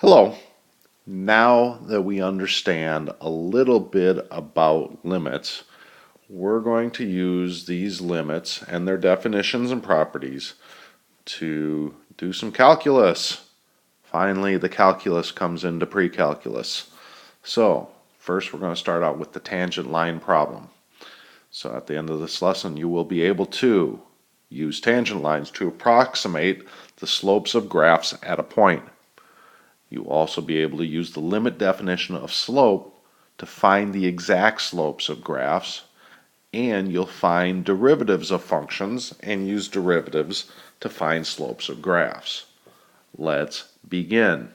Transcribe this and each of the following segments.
Hello. Now that we understand a little bit about limits, we're going to use these limits and their definitions and properties to do some calculus. Finally, the calculus comes into pre-calculus. So, first we're going to start out with the tangent line problem. So at the end of this lesson, you will be able to use tangent lines to approximate the slopes of graphs at a point. You'll also be able to use the limit definition of slope to find the exact slopes of graphs, and you'll find derivatives of functions and use derivatives to find slopes of graphs. Let's begin.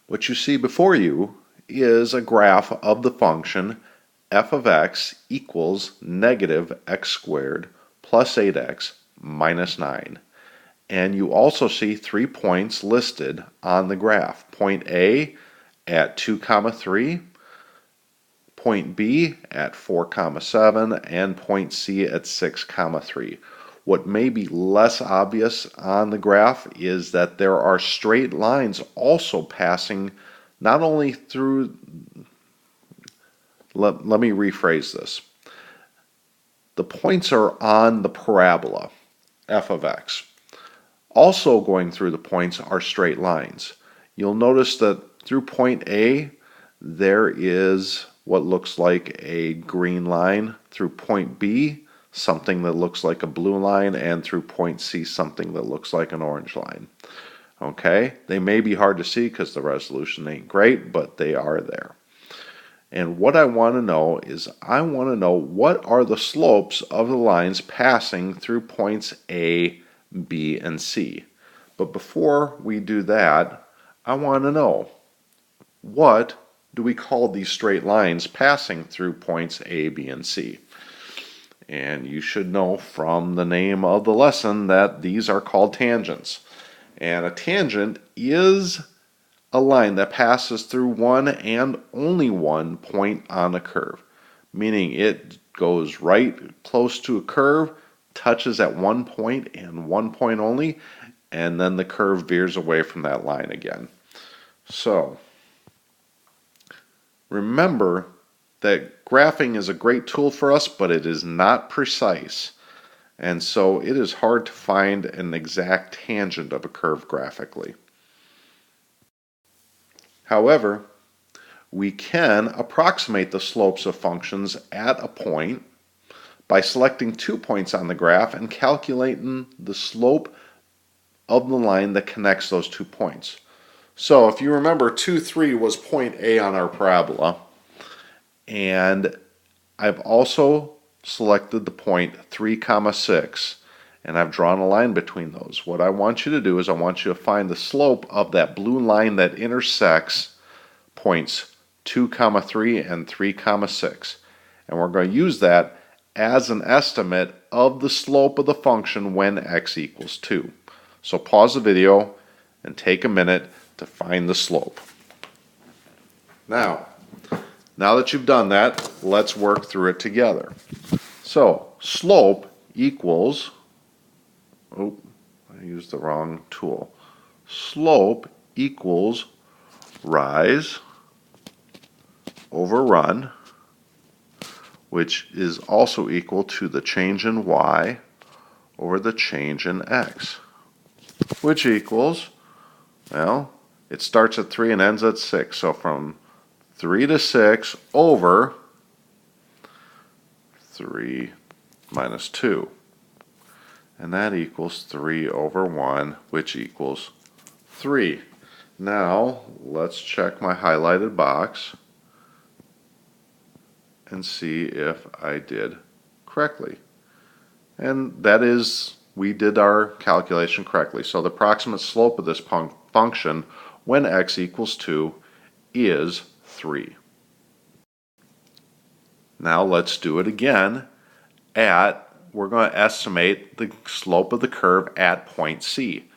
What you see before you is a graph of the function f of x equals negative x squared plus 8x minus 9. And you also see 3 points listed on the graph. Point A at 2, 3, point B at 4, 7, and point C at 6, 3. What may be less obvious on the graph is that there are straight lines also passing not only through, let me rephrase this. The points are on the parabola, f of x. Also going through the points are straight lines. You'll notice that through point A, there is what looks like a green line. Through point B, something that looks like a blue line, and through point C, something that looks like an orange line. Okay, they may be hard to see because the resolution ain't great, but they are there. And what I want to know is I want to know what are the slopes of the lines passing through points A, B, and C. But before we do that, I want to know, what do we call these straight lines passing through points A, B, and C? And you should know from the name of the lesson that these are called tangents. And a tangent is a line that passes through one and only one point on a curve, meaning it goes right close to a curve, touches at one point and one point only, and then the curve veers away from that line again. So remember that graphing is a great tool for us, but it is not precise. And so it is hard to find an exact tangent of a curve graphically. However, we can approximate the slopes of functions at a point by selecting 2 points on the graph and calculating the slope of the line that connects those 2 points. So if you remember, 2, 3 was point A on our parabola, and I've also selected the point 3, 6, and I've drawn a line between those. What I want you to do is I want you to find the slope of that blue line that intersects points 2, 3 and 3, 6. And we're going to use that as an estimate of the slope of the function when x equals 2. So pause the video and take a minute to find the slope. Now that you've done that, let's work through it together. So slope equals, I used the wrong tool. Slope equals rise over run, which is also equal to the change in y over the change in x, which equals, well, it starts at 3 and ends at 6. So from 3 to 6 over 3 minus 2. And that equals 3 over 1, which equals 3. Now, let's check my highlighted box and see if I did correctly. And that is, we did our calculation correctly. So the approximate slope of this function when x equals 2 is 3. Now let's do it again we're going to estimate the slope of the curve at point C.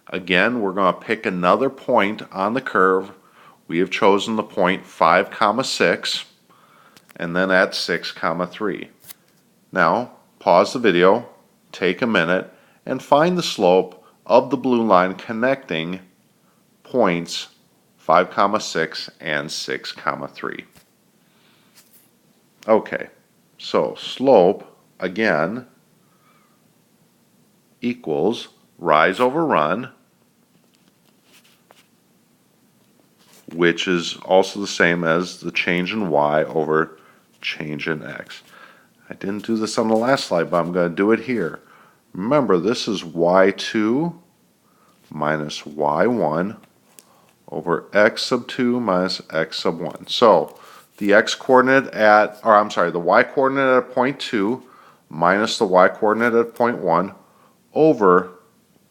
Again, we're going to pick another point on the curve. We have chosen the point 5, 6, and then at 6, 3. Now, pause the video, take a minute, and find the slope of the blue line connecting points 5, 6 and 6, 3. Okay, so slope again equals rise over run, which is also the same as the change in y over change in x. I didn't do this on the last slide, but I'm going to do it here. Remember, this is y2 minus y1 over x sub 2 minus x sub 1. So the x coordinate at, or I'm sorry, the y coordinate at point 2 minus the y coordinate at point 1 over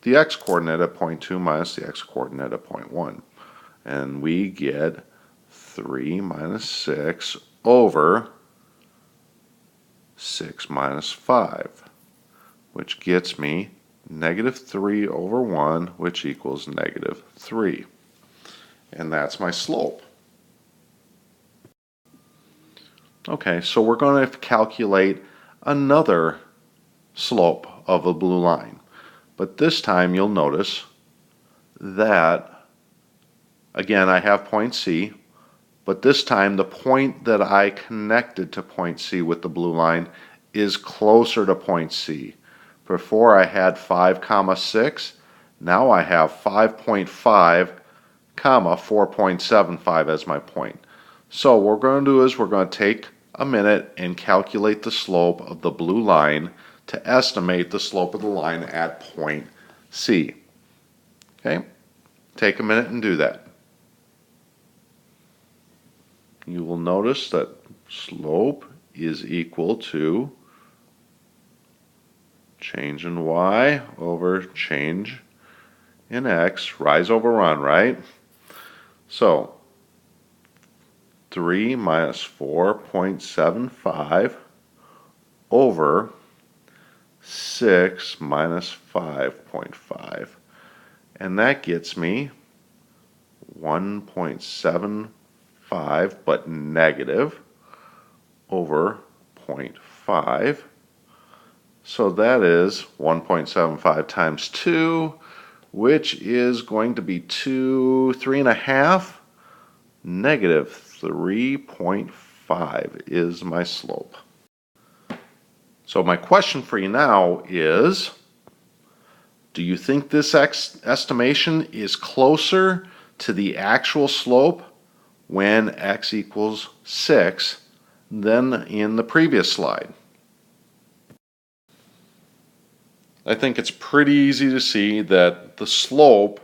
the x coordinate at point 2 minus the x coordinate at point 1. And we get 3 minus 6 over 6 minus 5, which gets me negative 3 over 1, which equals negative 3. And that's my slope. Okay, so we're going to calculate another slope of a blue line. But this time you'll notice that, again, I have point C, but this time the point that I connected to point C with the blue line is closer to point C. Before I had 5, 6, now I have 5.5, 4.75 as my point. So what we're going to do is we're going to take a minute and calculate the slope of the blue line to estimate the slope of the line at point C. Okay, take a minute and do that. You will notice that slope is equal to change in y over change in x, rise over run, right? So 3 minus 4.75 over 6 minus 5.5. And that gets me 1.75, but negative, over 0.5. So that is 1.75 times 2, which is going to be 3.5. Negative 3.5 is my slope. So my question for you now is, do you think this estimation is closer to the actual slope when x equals 6 than in the previous slide? I think it's pretty easy to see that the slope,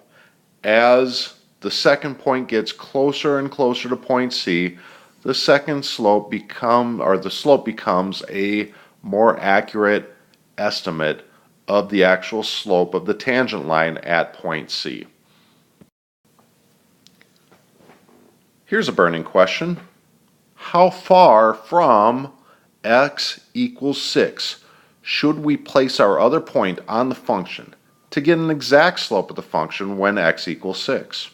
as the second point gets closer and closer to point C, the slope becomes a more accurate estimate of the actual slope of the tangent line at point C. Here's a burning question. How far from x equals 6 should we place our other point on the function to get an exact slope of the function when x equals 6?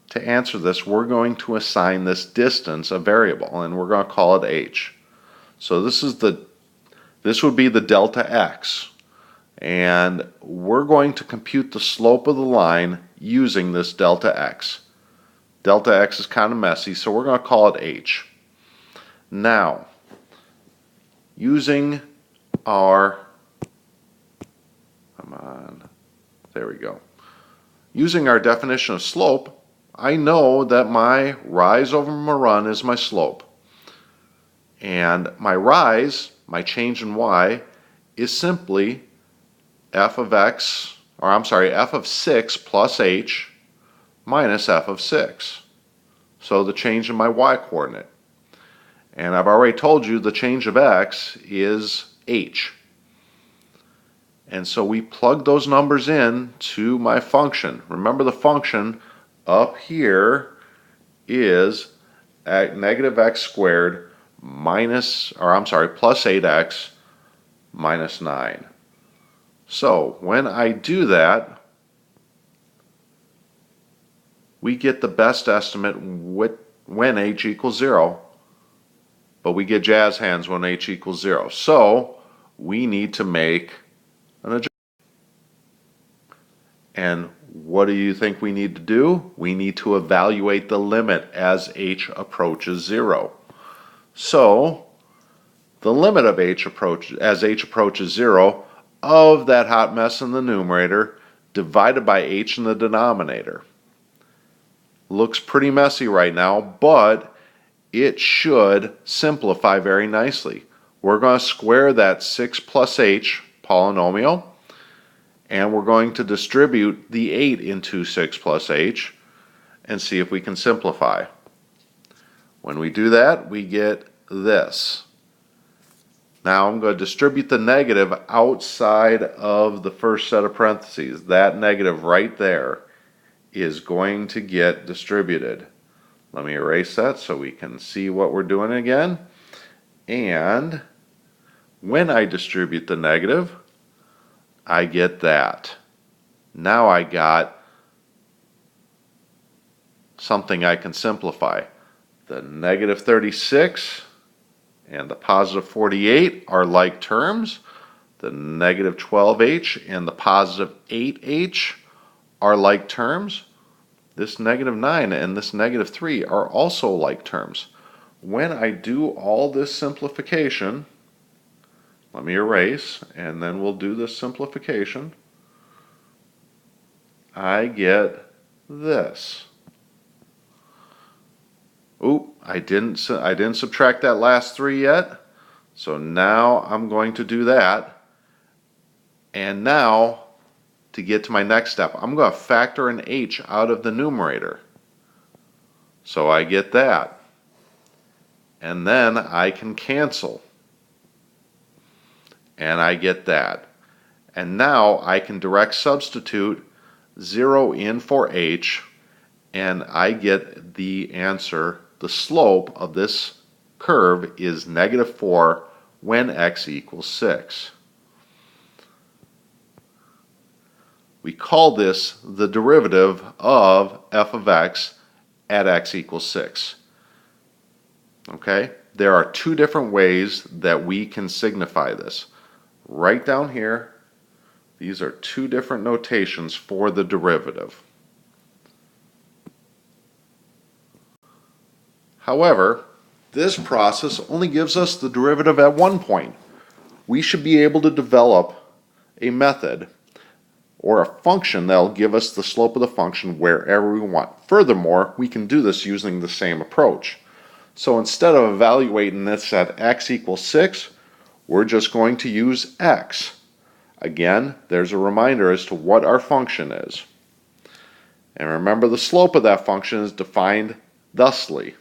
To answer this, we're going to assign this distance a variable, and we're going to call it h. So this would be the delta x, and we're going to compute the slope of the line using this delta x. Delta x is kind of messy, so we're going to call it h. Now, using our, using our definition of slope, I know that my rise over my run is my slope. And my rise, my change in y, is simply f of 6 plus h minus f of 6. So the change in my y coordinate. And I've already told you the change of x is h. And so we plug those numbers in to my function. Remember, the function up here is at negative x squared plus 8x minus 9. So when I do that, we get the best estimate when h equals 0, but we get jazz hands when h equals 0. So we need to make an adjustment. And what do you think we need to do? We need to evaluate the limit as h approaches 0. So the limit of as h approaches 0 of that hot mess in the numerator divided by h in the denominator. Looks pretty messy right now, but it should simplify very nicely. We're going to square that 6 plus h polynomial, and we're going to distribute the 8 into 6 plus h and see if we can simplify. When we do that, we get this. Now I'm going to distribute the negative outside of the first set of parentheses. That negative right there is going to get distributed. Let me erase that so we can see what we're doing again. And when I distribute the negative, I get that. Now I got something I can simplify. The negative 36 and the positive 48 are like terms. The negative 12h and the positive 8h are like terms. This negative 9 and this negative 3 are also like terms. When I do all this simplification, let me erase, and then we'll do this simplification, I get this. Oop, I didn't subtract that last 3 yet, so now I'm going to do that. And now, to get to my next step, I'm going to factor an h out of the numerator. So I get that. And then I can cancel. And I get that. And now I can direct substitute 0 in for h, and I get the answer. The slope of this curve is negative 4 when x equals 6. We call this the derivative of f of x at x equals 6. Okay? There are two different ways that we can signify this. Right down here, these are two different notations for the derivative. However, this process only gives us the derivative at one point. We should be able to develop a method or a function that will give us the slope of the function wherever we want. Furthermore, we can do this using the same approach. So instead of evaluating this at x equals 6, we're just going to use x. Again, there's a reminder as to what our function is. And remember, the slope of that function is defined thusly.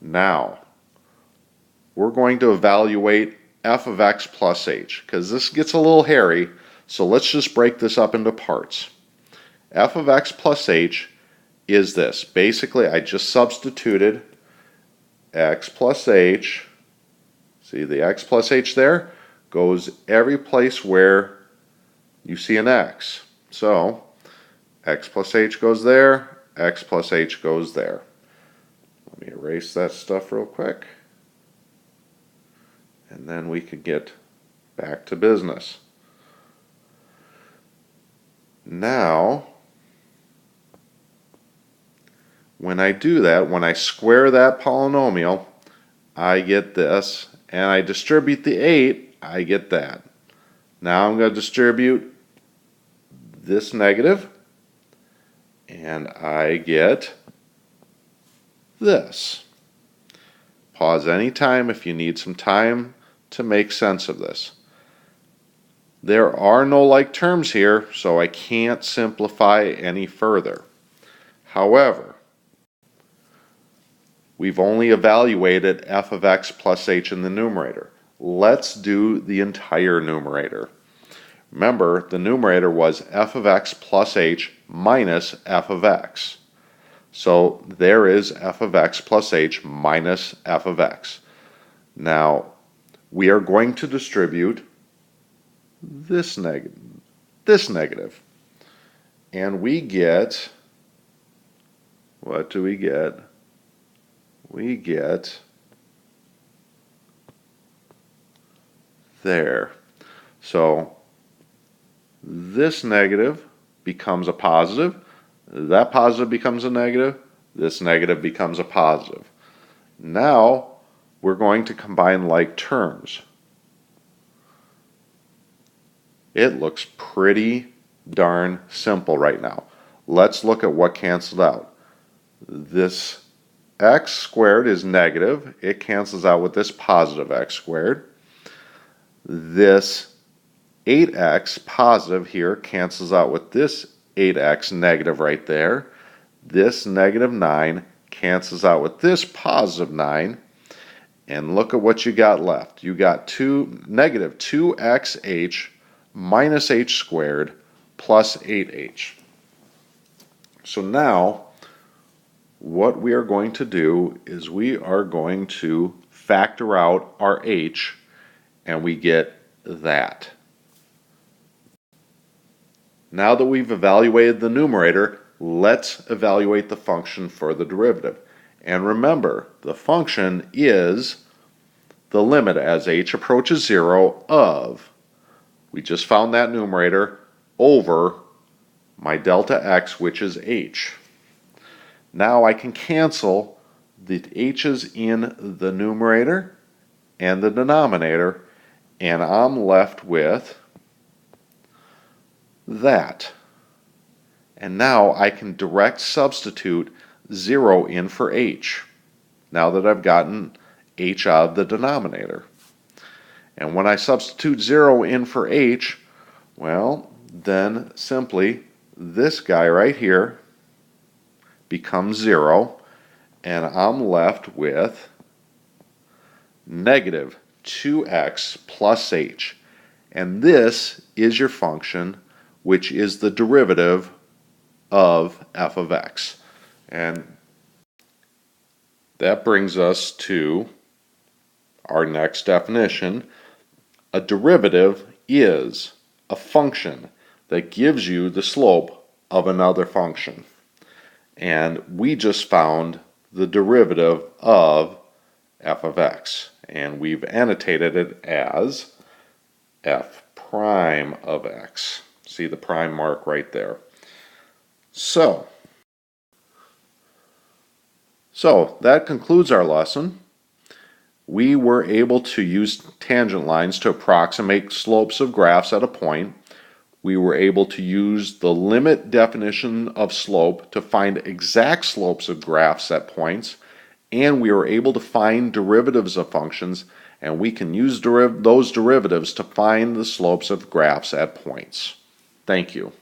Now, we're going to evaluate f of x plus h, because this gets a little hairy, so let's just break this up into parts. F of x plus h is this. Basically, I just substituted x plus h. See the x plus h there? Goes every place where you see an x. So, x plus h goes there, x plus h goes there. Let me erase that stuff real quick. And then we could get back to business. Now, when I do that, when I square that polynomial, I get this, and I distribute the 8, I get that. Now I'm going to distribute this negative, and I get this. Pause anytime if you need some time to make sense of this. There are no like terms here, so I can't simplify any further. However, we've only evaluated f of x plus h in the numerator. Let's do the entire numerator. Remember, the numerator was f of x plus h minus f of x. So there is f of x plus h minus f of x. Now, we are going to distribute this negative. And we get, what do we get? We get there. So this negative becomes a positive, that positive becomes a negative, this negative becomes a positive. Now we're going to combine like terms. It looks pretty darn simple right now. Let's look at what canceled out. This x squared is negative. It cancels out with this positive x squared. This 8x positive here cancels out with this 8x negative right there. This negative 9 cancels out with this positive 9. And look at what you got left. You got negative 2xh minus h squared plus 8h. So now what we are going to do is we are going to factor out our h, and we get that. Now that we've evaluated the numerator, let's evaluate the function for the derivative. And remember, the function is the limit as h approaches 0 of, we just found that numerator, over my delta x, which is h. Now I can cancel the h's in the numerator and the denominator, and I'm left with that. And now I can direct substitute 0 in for h, now that I've gotten h out of the denominator. And when I substitute 0 in for h, well, then simply this guy right here becomes 0, and I'm left with negative 2x plus h. And this is your function, which is the derivative of f of x. And that brings us to our next definition. A derivative is a function that gives you the slope of another function. And we just found the derivative of f of x, and we've annotated it as f prime of x. See the prime mark right there. So that concludes our lesson. We were able to use tangent lines to approximate slopes of graphs at a point. We were able to use the limit definition of slope to find exact slopes of graphs at points, and we were able to find derivatives of functions, and we can use those derivatives to find the slopes of graphs at points. Thank you.